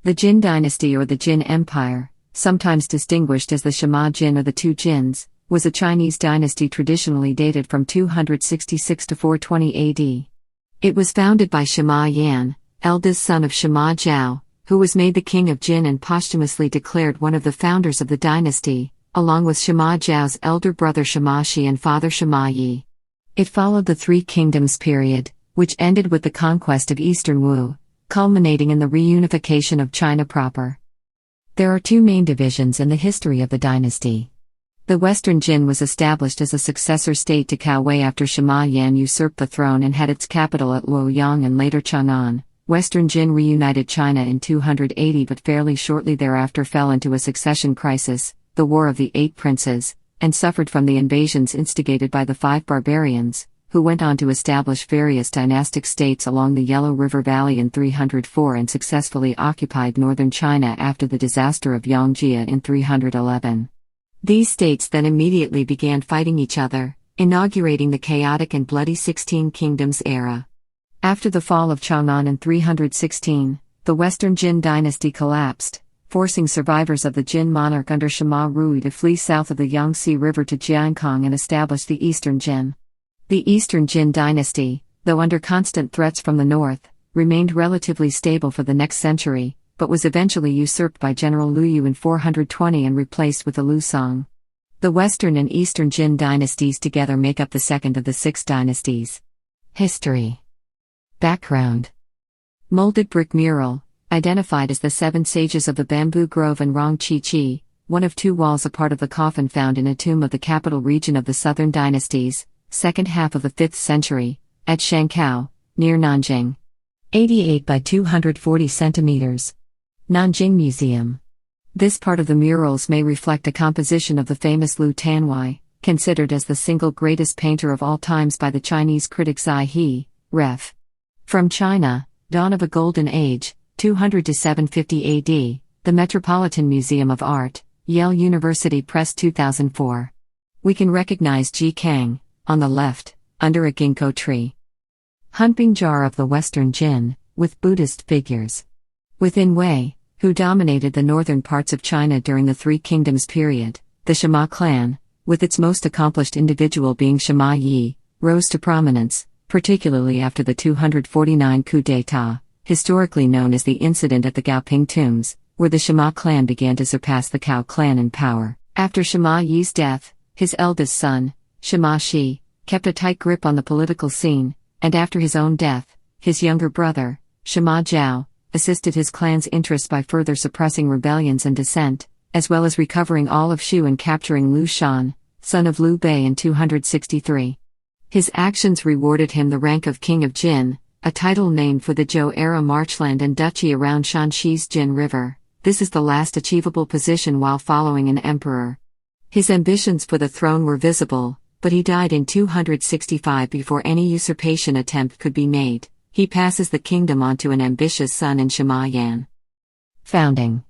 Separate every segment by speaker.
Speaker 1: The Jin dynasty or the Jin Empire, sometimes distinguished as the Sima Jin or the Two Jins, was a Chinese dynasty traditionally dated from 266 to 420 AD. It was founded by Sima Yan, eldest son of Sima Zhao, who was made the king of Jin and posthumously declared one of the founders of the dynasty, along with Sima Zhao's elder brother Sima Shi and father Sima Yi. It followed the Three Kingdoms period, which ended with the conquest of Eastern Wu, culminating in the reunification of China proper. There are two main divisions in the history of the dynasty. The Western Jin was established as a successor state to Cao Wei after Sima Yan usurped the throne and had its capital at Luoyang and later Chang'an. Western Jin reunited China in 280 but fairly shortly thereafter fell into a succession crisis, the War of the Eight Princes, and suffered from the invasions instigated by the Five Barbarians, who went on to establish various dynastic states along the Yellow River Valley in 304 and successfully occupied northern China after the disaster of Yongjia in 311. These states then immediately began fighting each other, inaugurating the chaotic and bloody 16 Kingdoms era. After the fall of Chang'an in 316, the Western Jin dynasty collapsed, forcing survivors of the Jin monarch under Sima Rui to flee south of the Yangtze River to Jiankong and establish the Eastern Jin. The Eastern Jin dynasty, though under constant threats from the north, remained relatively stable for the next century, but was eventually usurped by General Liu Yu in 420 and replaced with the Liu Song. The Western and Eastern Jin dynasties together make up the second of the six dynasties. History. Background. Molded brick mural, identified as the Seven Sages of the Bamboo Grove and Rong Chi Chi, one of two walls a part of the coffin found in a tomb of the capital region of the southern dynasties, second half of the 5th century, at Shangkao, near Nanjing. 88 by 240 centimeters. Nanjing Museum. This part of the murals may reflect a composition of the famous Liu Tanwai, considered as the single greatest painter of all times by the Chinese critic Zai He, ref. From China, Dawn of a Golden Age, 200 to 750 AD, the Metropolitan Museum of Art, Yale University Press 2004. We can recognize Ji Kang, on the left, under a ginkgo tree. Hunping jar of the Western Jin, with Buddhist figures. Within Wei, who dominated the northern parts of China during the Three Kingdoms period, the Sima clan, with its most accomplished individual being Sima Yi, rose to prominence, particularly after the 249 coup d'état, historically known as the incident at the Gaoping tombs, where the Sima clan began to surpass the Cao clan in power. After Sima Yi's death, his eldest son, Sima Shi, kept a tight grip on the political scene, and after his own death, his younger brother, Sima Zhao, assisted his clan's interests by further suppressing rebellions and dissent, as well as recovering all of Shu and capturing Liu Shan, son of Liu Bei in 263. His actions rewarded him the rank of King of Jin, a title named for the Zhou-era marchland and duchy around Shanxi's Jin River. This is the last achievable position while following an emperor. His ambitions for the throne were visible, but he died in 265 before any usurpation attempt could be made. He passes the kingdom on to an ambitious son in Sima Yan. Founding.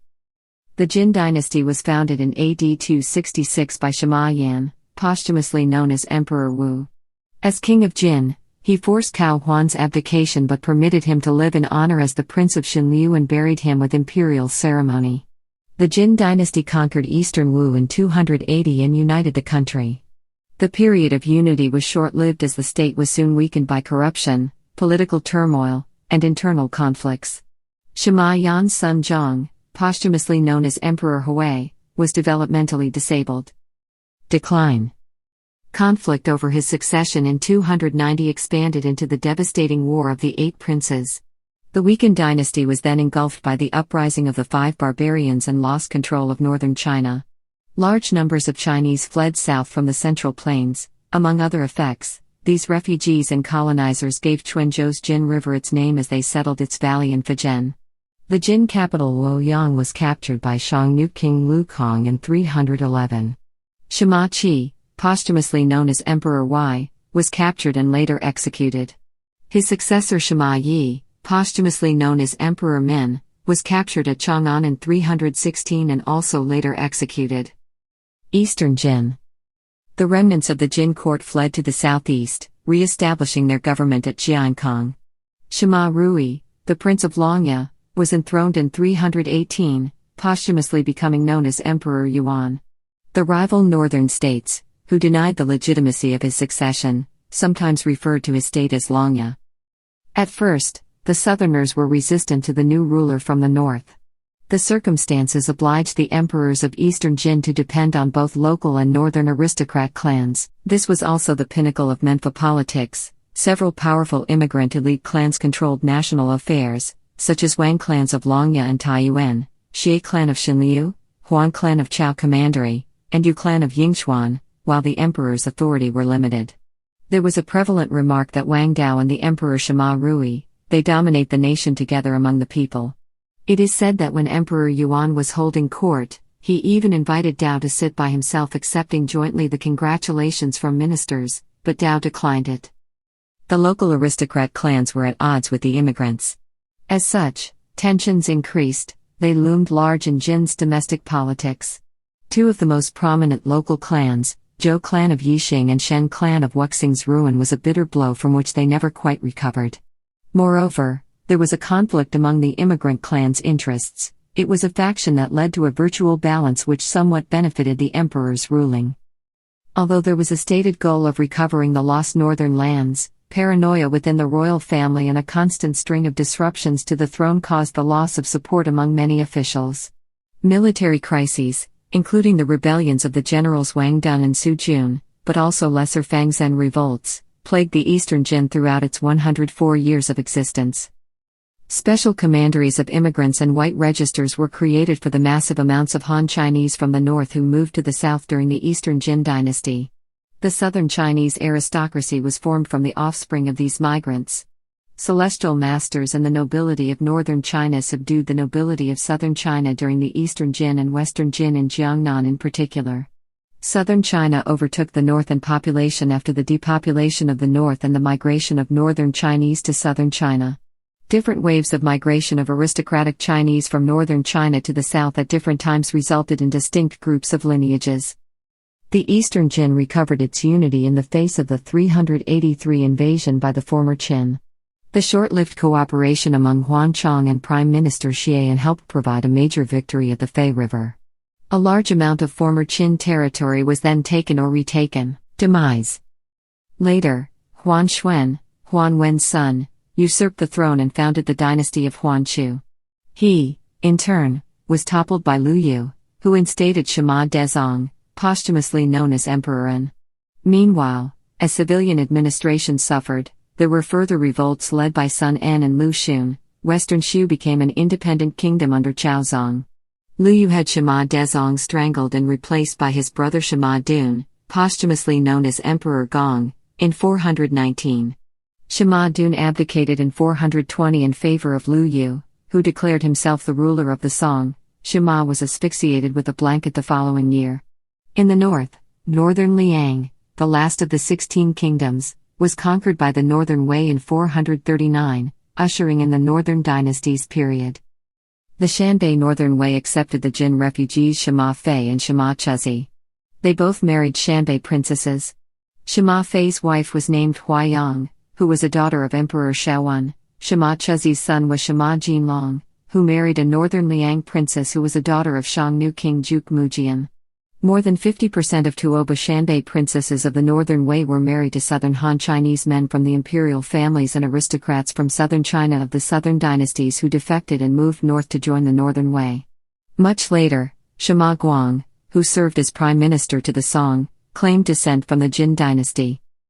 Speaker 1: The Jin dynasty was founded in AD 266 by Sima Yan, posthumously known as Emperor Wu. As king of Jin, he forced Cao Huan's abdication but permitted him to live in honor as the Prince of Xinliu and buried him with imperial ceremony. The Jin dynasty conquered Eastern Wu in 280 and united the country. The period of unity was short-lived as the state was soon weakened by corruption, political turmoil, and internal conflicts. Sima Yan's son Zhang, posthumously known as Emperor Hui, was developmentally disabled. Decline. Conflict over his succession in 290 expanded into the devastating War of the Eight Princes. The weakened dynasty was then engulfed by the uprising of the Five Barbarians and lost control of northern China. Large numbers of Chinese fled south from the Central Plains. Among other effects, these refugees and colonizers gave Quanzhou's Jin River its name as they settled its valley in Fujian. The Jin capital Luoyang was captured by Xiongnu King Lu Kong in 311. Sima Qi, posthumously known as Emperor Wei, was captured and later executed. His successor Sima Yi, posthumously known as Emperor Min, was captured at Chang'an in 316 and also later executed. Eastern Jin. The remnants of the Jin court fled to the southeast, re-establishing their government at Jiankong. Sima Rui, the Prince of Longya, was enthroned in 318, posthumously becoming known as Emperor Yuan. The rival northern states, who denied the legitimacy of his succession, sometimes referred to his state as Longya. At first, the southerners were resistant to the new ruler from the north. The circumstances obliged the emperors of Eastern Jin to depend on both local and northern aristocrat clans. This was also the pinnacle of Menfa politics. Several powerful immigrant elite clans controlled national affairs, such as Wang clans of Longya and Taiyuan, Xie clan of Xinliu, Huan clan of Chao Commandery, and Yu clan of Yingxuan, while the emperor's authority were limited. There was a prevalent remark that Wang Dao and the emperor Sima Rui, they dominate the nation together among the people. It is said that when Emperor Yuan was holding court, he even invited Dao to sit by himself, accepting jointly the congratulations from ministers, but Dao declined it. The local aristocrat clans were at odds with the immigrants. As such, tensions increased, they loomed large in Jin's domestic politics. Two of the most prominent local clans, Zhou clan of Yixing and Shen clan of Wuxing's ruin was a bitter blow from which they never quite recovered. Moreover, there was a conflict among the immigrant clans' interests. It was a faction that led to a virtual balance which somewhat benefited the emperor's ruling. Although there was a stated goal of recovering the lost northern lands, paranoia within the royal family and a constant string of disruptions to the throne caused the loss of support among many officials. Military crises, including the rebellions of the generals Wang Dun and Su Jun, but also lesser Fangzhen revolts, plagued the Eastern Jin throughout its 104 years of existence. Special commanderies of immigrants and white registers were created for the massive amounts of Han Chinese from the north who moved to the south during the Eastern Jin dynasty. The southern Chinese aristocracy was formed from the offspring of these migrants. Celestial masters and the nobility of northern China subdued the nobility of southern China during the Eastern Jin and Western Jin in Jiangnan in particular. Southern China overtook the north in population after the depopulation of the north and the migration of northern Chinese to southern China. Different waves of migration of aristocratic Chinese from northern China to the south at different times resulted in distinct groups of lineages. The Eastern Jin recovered its unity in the face of the 383 invasion by the former Qin. The short-lived cooperation among Huan Chong and Prime Minister Xian helped provide a major victory at the Fei River. A large amount of former Qin territory was then taken or retaken. Demise. Later, Huan Xuan, Huan Wen's son, usurped the throne and founded the dynasty of Huan Chu. He, in turn, was toppled by Lu Yu, who instated Sima Dezong, posthumously known as Emperor An. Meanwhile, as civilian administration suffered, there were further revolts led by Sun An and Lu Xun. Western Shu became an independent kingdom under Chaozong. Lu Yu had Sima Dezong strangled and replaced by his brother Sima Dun, posthumously known as Emperor Gong, in 419. Sima Dun abdicated in 420 in favor of Lu Yu, who declared himself the ruler of the Song. Sima was asphyxiated with a blanket the following year. In the north, northern Liang, the last of the 16 kingdoms, was conquered by the northern Wei in 439, ushering in the northern dynasty's period. The Shanbei northern Wei accepted the Jin refugees Sima Fei and Sima Chuzi. They both married Shanbei princesses. Sima Fei's wife was named Huaiyang, who was a daughter of Emperor Shaowen. Sima Chuzi's son was Sima Jinlong, who married a northern Liang princess who was a daughter of Xiongnu King Juk Mujian. More than 50% of Tuoba Shanbei princesses of the northern Wei were married to southern Han Chinese men from the imperial families and aristocrats from southern China of the southern dynasties who defected and moved north to join the northern Wei. Much later, Sima Guang, who served as prime minister to the Song, claimed descent from the Jin dynasty.